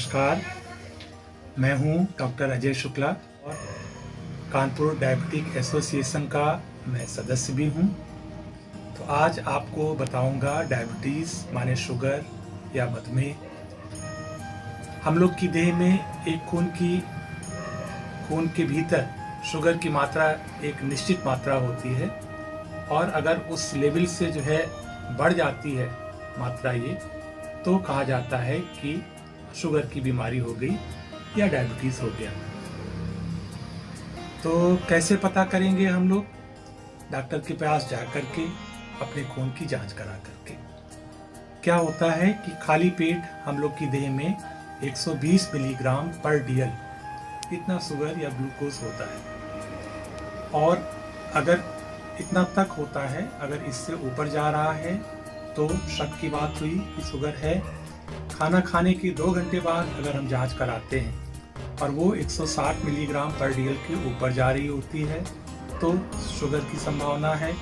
नमस्कार, मैं हूं डॉक्टर अजय शुक्ला और कानपुर डायबिटिक एसोसिएशन का मैं सदस्य भी हूं। तो आज आपको बताऊंगा डायबिटीज़ माने शुगर या मधुमेह। हम लोग की देह में एक खून के भीतर शुगर की मात्रा एक निश्चित मात्रा होती है और अगर उस लेवल से जो है बढ़ जाती है मात्रा तो कहा जाता है कि शुगर की बीमारी हो गई या डायबिटीज़ हो गया। तो कैसे पता करेंगे हम लोग? डॉक्टर के पास जा कर के अपने खून की जांच करा करके। क्या होता है कि खाली पेट हम लोग की देह में 120 मिलीग्राम पर DL इतना शुगर या ग्लूकोज होता है और अगर इतना तक होता है, अगर इससे ऊपर जा रहा है तो शक की बात हुई कि शुगर है। खाना खाने के 2 घंटे बाद अगर हम जांच कराते हैं और वो 160 मिलीग्राम पर DL के ऊपर जा रही होती है तो शुगर की संभावना है।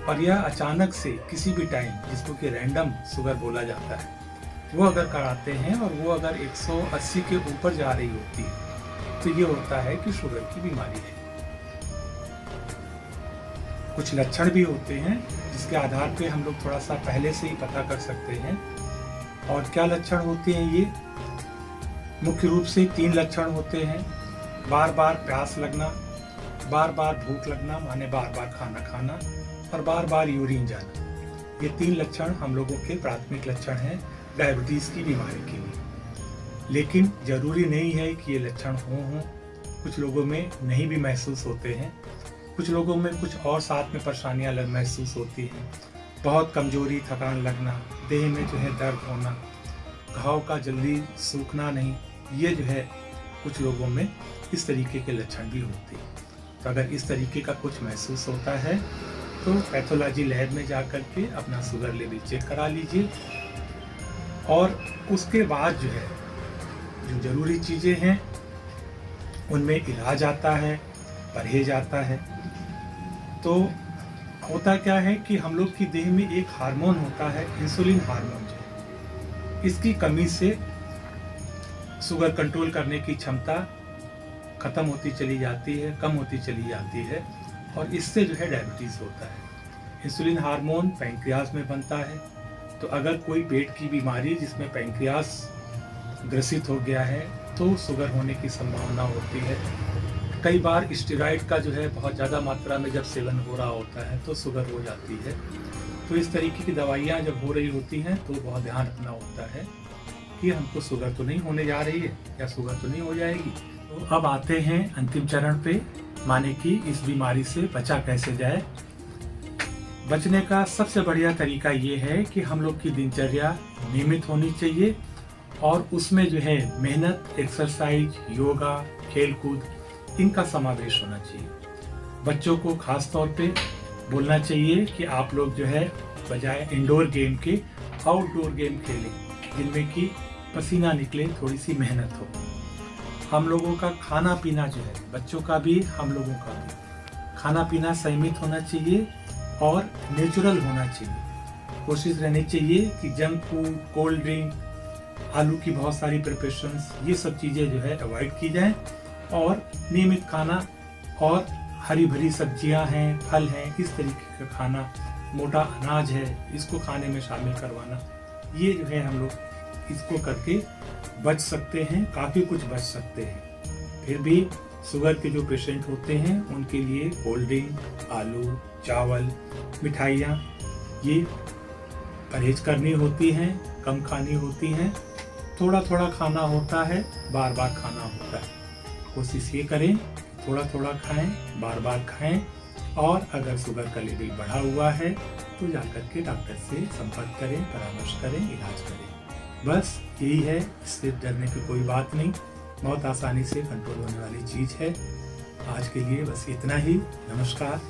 और यह अचानक से किसी भी टाइम, जिसको कि रैंडम शुगर बोला जाता है, वो अगर कराते हैं और वो अगर 180 के ऊपर जा रही होती है तो ये होता है कि शुगर की बीमारी है। कुछ लक्षण भी होते हैं जिसके आधार पे हम लोग थोड़ा सा पहले से ही पता कर सकते हैं। और क्या लक्षण होते हैं ये? मुख्य रूप से 3 लक्षण होते हैं। बार बार प्यास लगना, बार बार भूख लगना माने बार बार खाना खाना और बार बार यूरिन जाना। ये 3 लक्षण हम लोगों के प्राथमिक लक्षण हैं डायबिटीज़ की बीमारी के लिए। लेकिन जरूरी नहीं है कि ये लक्षण हों। कुछ लोगों में नहीं भी महसूस होते हैं, कुछ लोगों में कुछ और साथ में परेशानियां महसूस होती हैं। बहुत कमजोरी, थकान लगना, देह में जो है दर्द होना, घाव का जल्दी सूखना नहीं, ये जो है कुछ लोगों में इस तरीके के लक्षण भी होते हैं। तो अगर इस तरीके का कुछ महसूस होता है तो पैथोलॉजी लैब में जा कर के अपना शुगर लेवल चेक करा लीजिए और उसके बाद जो है जो जरूरी चीज़ें हैं उनमें इलाज आता है, परहेज आता है। तो होता क्या है कि हम लोग की देह में एक हार्मोन होता है, इंसुलिन हार्मोन, जो इसकी कमी से शुगर कंट्रोल करने की क्षमता खत्म होती चली जाती है, कम होती चली जाती है और इससे जो है डायबिटीज़ होता है। इंसुलिन हार्मोन पैंक्रियाज में बनता है। तो अगर कोई पेट की बीमारी जिसमें पैंक्रियाज ग्रसित हो गया है तो शुगर होने की संभावना होती है। कई बार स्टेरॉइड का जो है बहुत ज़्यादा मात्रा में जब सेवन हो रहा होता है तो शुगर हो जाती है। तो इस तरीके की दवाइयाँ जब हो रही होती हैं तो बहुत ध्यान रखना होता है कि हमको शुगर तो नहीं होने जा रही है या शुगर तो नहीं हो जाएगी। तो अब आते हैं अंतिम चरण पे, माने कि इस बीमारी से बचा कैसे जाए। बचने का सबसे बढ़िया तरीका ये है कि हम लोग की दिनचर्या नियमित होनी चाहिए और उसमें जो है मेहनत, एक्सरसाइज, योगा, खेलकूद इनका समावेश होना चाहिए। बच्चों को खास तौर पे बोलना चाहिए कि आप लोग जो है बजाय इंडोर गेम के आउटडोर गेम खेलें जिनमें कि पसीना निकले, थोड़ी सी मेहनत हो। हम लोगों का खाना पीना जो है, बच्चों का भी हम लोगों का भी खाना पीना संयमित होना चाहिए और नेचुरल होना चाहिए। कोशिश रहनी चाहिए कि जंक फूड, कोल्ड ड्रिंक, आलू की बहुत सारी प्रिपरेशंस, ये सब चीज़ें जो है अवॉइड की जाएं और नियमित खाना और हरी भरी सब्जियां हैं, फल हैं, इस तरीके का खाना, मोटा अनाज है, इसको खाने में शामिल करवाना, ये जो है हम लोग इसको करके बच सकते हैं, काफ़ी कुछ बच सकते हैं। फिर भी शुगर के जो पेशेंट होते हैं उनके लिए कोल्ड ड्रिंक, आलू, चावल, मिठाइयाँ ये परहेज करनी होती हैं, कम खानी होती हैं। थोड़ा थोड़ा खाना होता है, बार बार खाना होता है। कोशिश ये करें थोड़ा थोड़ा खाएं, बार बार खाएं और अगर शुगर का लेवल बढ़ा हुआ है तो जाकर के डॉक्टर से संपर्क करें, परामर्श करें, इलाज करें। बस यही है, इससे डरने की कोई बात नहीं, बहुत आसानी से कंट्रोल होने वाली चीज़ है। आज के लिए बस इतना ही। नमस्कार।